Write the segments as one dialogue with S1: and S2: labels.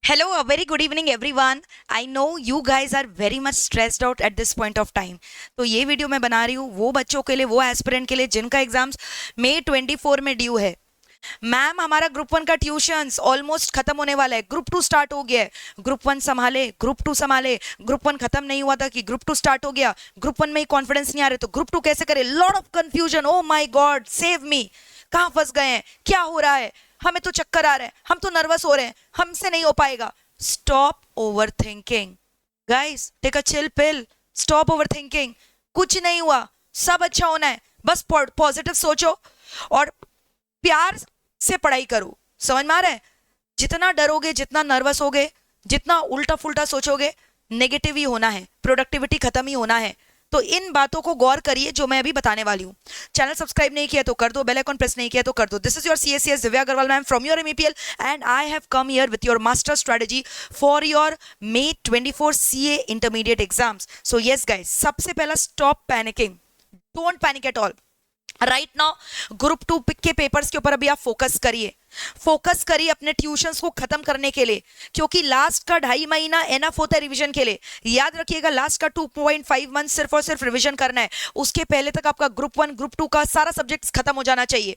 S1: Hello, a very good evening everyone. I know you guys are very much stressed out at this point of time. तो ये video मैं बना रही हूँ वो बच्चों के लिए, वो एस्पिरेंट के लिए जिनका एग्जाम्स मई 24 में ड्यू है। मैम हमारा ग्रुप 1 का ट्यूशंस ऑलमोस्ट खत्म होने वाला है, ग्रुप 2 स्टार्ट हो गया है। ग्रुप 1 संभाले, ग्रुप 2 संभाले, ग्रुप 1 खत्म नहीं हुआ था कि ग्रुप 2 स्टार्ट हो गया, ग्रुप 1 में ही कॉन्फिडेंस नहीं आ रहे तो ग्रुप 2 कैसे करे। Lot of confusion, oh my God save me, कहाँ फंस गए हैं, क्या हो रहा है, हमें तो चक्कर आ रहे हैं, हम तो नर्वस हो रहे हैं, हमसे नहीं हो पाएगा। Stop overthinking guys, take a chill pill, stop overthinking. कुछ नहीं हुआ, सब अच्छा होना है, बस पॉजिटिव सोचो और प्यार से पढ़ाई करो। समझ में आ रहा है? जितना डरोगे, जितना नर्वस होगे, जितना उल्टा फुल्टा सोचोगे, नेगेटिव ही होना है, प्रोडक्टिविटी खत्म ही होना है। तो इन बातों को गौर करिए जो मैं अभी बताने वाली हूँ। चैनल सब्सक्राइब नहीं किया तो कर दो, बेल आइकन प्रेस नहीं किया तो कर दो। This is your CSCS Divya Agarwal ma'am from your MEPL and I have come here with your master strategy for your May 24 CA intermediate exams. So yes guys, सबसे पहला stop panicking, don't panic at all. Right now group 2 के papers के ऊपर अभी आप focus करिए, focus करिए अपने ट्यूशंस को खत्म करने के लिए, क्योंकि लास्ट का 2.5 महीना एनफ होता है रिवीजन के लिए। याद रखिएगा, लास्ट का 2.5 मंथ सिर्फ और सिर्फ रिवीजन करना है। उसके पहले तक आपका ग्रुप 1 ग्रुप 2 का सारा सब्जेक्ट्स खत्म हो जाना चाहिए।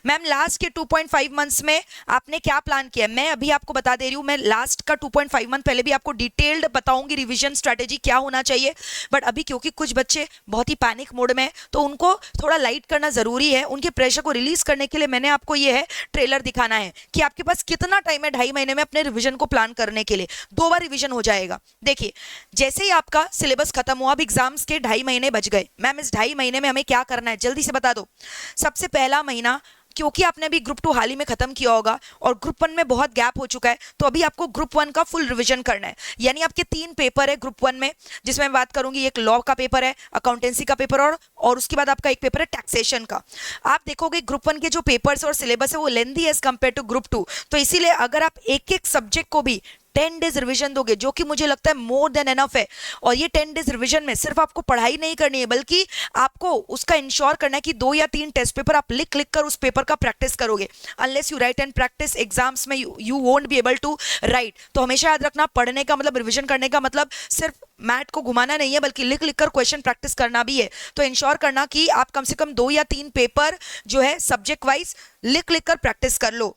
S1: मैम लास्ट के 2.5 मंथ्स में आपने क्या प्लान किया, मैं अभी आपको बता दे रही हूँ। मैं लास्ट का 2.5 मंथ पहले भी आपको डिटेल्ड बताऊंगी रिवीजन स्ट्रेटेजी क्या होना चाहिए, बट अभी क्योंकि कुछ बच्चे बहुत ही पैनिक मोड में, तो उनको थोड़ा लाइट करना जरूरी है। उनके प्रेशर को रिलीज करने के लिए मैंने आपको ये है ट्रेलर दिखाना है कि आपके पास कितना टाइम है 2.5 महीने में अपने रिवीजन को प्लान करने के लिए। 2 बार रिवीजन हो जाएगा। देखिए, जैसे ही आपका सिलेबस खत्म हुआ, अब एग्जाम्स के 2.5 महीने बच गए। मैम इस 2.5 महीने में हमें क्या करना है, जल्दी से बता दो। सबसे पहला महीना, क्योंकि आपने अभी ग्रुप 2 हाल ही में खत्म किया होगा और ग्रुप 1 में बहुत गैप हो चुका है, तो अभी आपको ग्रुप 1 का फुल रिवीजन करना है। यानी आपके 3 पेपर है ग्रुप 1 में, जिसमें मैं बात करूंगी, एक लॉ का पेपर है, अकाउंटेंसी का पेपर और उसके बाद आपका एक पेपर है टैक्सेशन का। आप देखोगे ग्रुप 1 के जो पेपर्स और सिलेबस है वो lengthy as compare to group 2, तो इसीलिए अगर आप एक एक सब्जेक्ट को भी 10 डेज रिवीजन दोगे, जो कि मुझे लगता है मोर देन एनफ है। और ये 10 डेज रिवीजन में सिर्फ आपको पढ़ाई नहीं करनी है, बल्कि आपको उसका इंश्योर करना है कि 2 या 3 टेस्ट पेपर आप लिख लिख कर उस पेपर का प्रैक्टिस करोगे। Unless you write and practice exams में you won't be able to write. तो हमेशा याद रखना, पढ़ने का मतलब, रिविजन करने का मतलब सिर्फ मैथ को घुमाना नहीं है, बल्कि लिख लिख कर क्वेश्चन प्रैक्टिस करना भी है। तो इंश्योर करना कि आप कम से कम 2 या 3 पेपर जो है सब्जेक्ट वाइज लिख लिख कर प्रैक्टिस कर लो।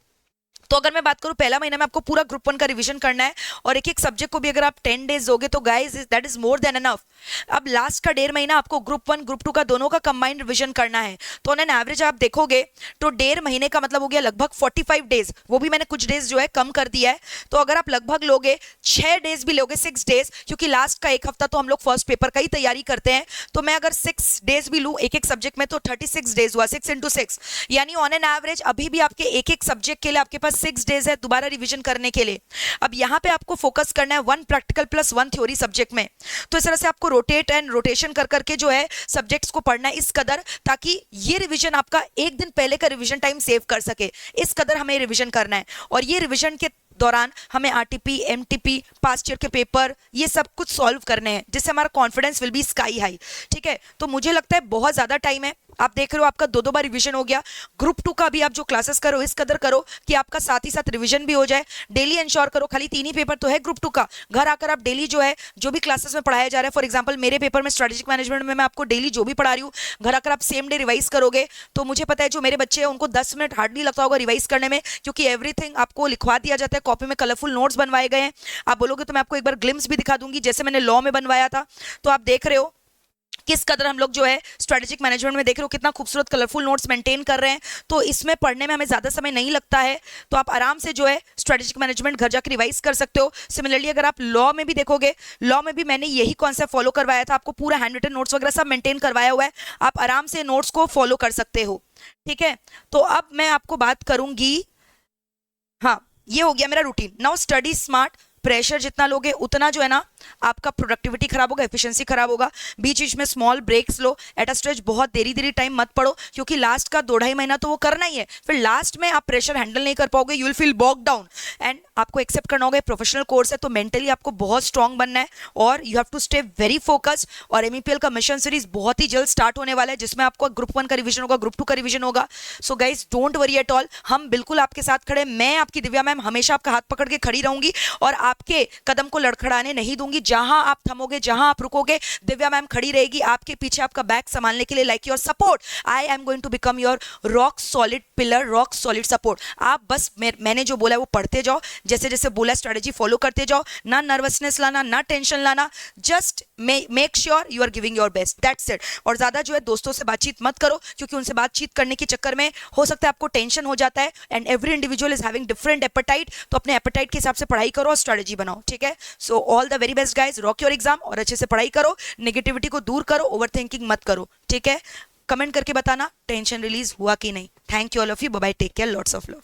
S1: तो अगर मैं बात करूं, पहला महीना में आपको पूरा ग्रुप 1 का रिवीजन करना है और एक एक सब्जेक्ट को भी अगर आप 10 डेज दोगे तो guys that is more than enough. अब लास्ट का 1.5 महीना आपको ग्रुप 1 ग्रुप 2 का दोनों का कंबाइंड रिवीजन करना है। तो ऑन एन एवरेज आप देखोगे तो 1.5 महीने का मतलब हो गया लगभग 45 डेज। वो भी मैंने कुछ डेज जो है कम कर दिया है। तो अगर आप लगभग लोगे 6 डेज भी लोगे, 6 डेज, क्योंकि लास्ट का एक हफ्ता तो हम लोग फर्स्ट पेपर का ही तैयारी करते हैं, तो मैं अगर 6 डेज भी लूँ एक एक सब्जेक्ट में तो 36 डेज हुआ, 6 × 6, यानी ऑन एन एवरेज अभी भी आपके एक एक सब्जेक्ट के लिए आपके पास 6 डेज है दोबारा रिवीजन करने के लिए। अब यहाँ पे आपको फोकस करना है 1 प्रैक्टिकल प्लस 1 थ्योरी सब्जेक्ट में। तो इस तरह से आपको रोटेट एंड रोटेशन कर करके जो है सब्जेक्ट्स को पढ़ना है इस कदर, ताकि ये रिवीजन आपका एक दिन पहले का रिवीजन टाइम सेव कर सके। इस कदर हमें रिवीजन करना है और ये रिवीजन के दौरान हमें RTP, MTP, पास्ट ईयर के पेपर, ये सब कुछ सॉल्व करने हैं, जिससे हमारा confidence will be sky high. ठीक है, तो मुझे लगता है बहुत ज्यादा टाइम है। आप देख रहे हो आपका 2 बार रिवीजन हो गया। ग्रुप 2 का भी आप जो क्लासेस करो इस कदर करो कि आपका साथ ही साथ रिवीजन भी हो जाए। डेली इंश्योर करो, खाली 3 ही पेपर तो है ग्रुप 2 का, घर आकर आप डेली जो है जो भी क्लासेस में पढ़ाया जा रहा है, फॉर एग्जाम्पल मेरे पेपर में स्ट्रेटेजिक मैनेजमेंट में मैं आपको डेली जो भी पढ़ा रही हूँ, घर आकर आप सेम डे रिवाइज करोगे। तो मुझे पता है जो मेरे बच्चे हैं उनको 10 मिनट हार्डली लगता होगा रिवाइज करने में, क्योंकि एवरीथिंग आपको लिखवा दिया जाता है, कॉपी में कलरफुल नोट्स बनवाए गए हैं। आप बोलोगे तो मैं आपको एक बार ग्लिम्स भी दिखा दूंगी, जैसे मैंने लॉ में बनवाया था। तो आप देख रहे हो किस कदर हम लोग जो है स्ट्रेटेजिक मैनेजमेंट में देख रहे हो कितना खूबसूरत कलरफुल नोट्स मेंटेन कर रहे हैं। तो इसमें पढ़ने में हमें ज्यादा समय नहीं लगता है, तो आप आराम से जो है स्ट्रेटेजिक मैनेजमेंट घर जाकर रिवाइज कर सकते हो। सिमिलरली अगर आप लॉ में भी देखोगे, लॉ में भी मैंने यही कॉन्सेप्ट फॉलो करवाया था, आपको पूरा हैंड रिटन नोट्स वगैरह सब मेंटेन करवाया हुआ है, आप आराम से नोट्स को फॉलो कर सकते हो। ठीक है, तो अब मैं आपको बात करूंगी, हाँ ये हो गया मेरा routine. Now study smart, pressure जितना लोगे उतना जो है ना आपका प्रोडक्टिविटी खराब होगा, एफिशिएंसी खराब होगा। बीच बीच में स्मॉल ब्रेक्स लो, एट अ स्ट्रेच बहुत देरी देरी टाइम मत पढ़ो, क्योंकि लास्ट का 2-2.5 महीना तो वो करना ही है। फिर लास्ट में आप प्रेशर हैंडल नहीं कर पाओगे, you will feel bog down. And आपको एक्सेप्ट करना होगा प्रोफेशनल कोर्स है, तो मेंटली आपको बहुत स्ट्रांग बनना है और you have to stay very focused. और एमईपीएल का मिशन सीरीज बहुत ही जल्द स्टार्ट होने वाला है, जिसमें आपको ग्रुप 1 का रिवीजन होगा, ग्रुप 2 का रिवीजन होगा। So guys don't worry at all, हम बिल्कुल आपके साथ खड़े। मैं आपकी दिव्या मैम हमेशा आपका हाथ पकड़ के खड़ी रहूंगी और आपके कदम को लड़खड़ाने नहीं दूंगी। जहां आप थमोगे, जहां आप रुकोगे, दिव्या मैम खड़ी रहेगी आपके पीछे, आपका बैक संभालने के लिए। Like your support, I am going to become your rock solid pillar, rock solid support. आप बस मैंने जो बोला है वो पढ़ते जाओ, जैसे जैसे बोला स्ट्रेटेजी फॉलो करते जाओ, ना नर्वसनेस लाना, ना टेंशन लाना, just make sure you are giving your best, that's it. और ज्यादा जो है दोस्तों से बातचीत मत करो, क्योंकि उनसे बातचीत करने के चक्कर में हो सकता है आपको टेंशन हो जाता है। And every individual is having different appetite, तो अपने एपेटाइट के हिसाब से पढ़ाई करो और स्ट्रेटेजी बनाओ, ठीक है। So all the very best guys, rock your exam और अच्छे से पढ़ाई करो, नेगेटिविटी को दूर करो, ओवर थिंकिंग मत करो, ठीक है। कमेंट करके बताना टेंशन रिलीज हुआ कि नहीं। Thank you all of you, bye bye, take care, lots of love.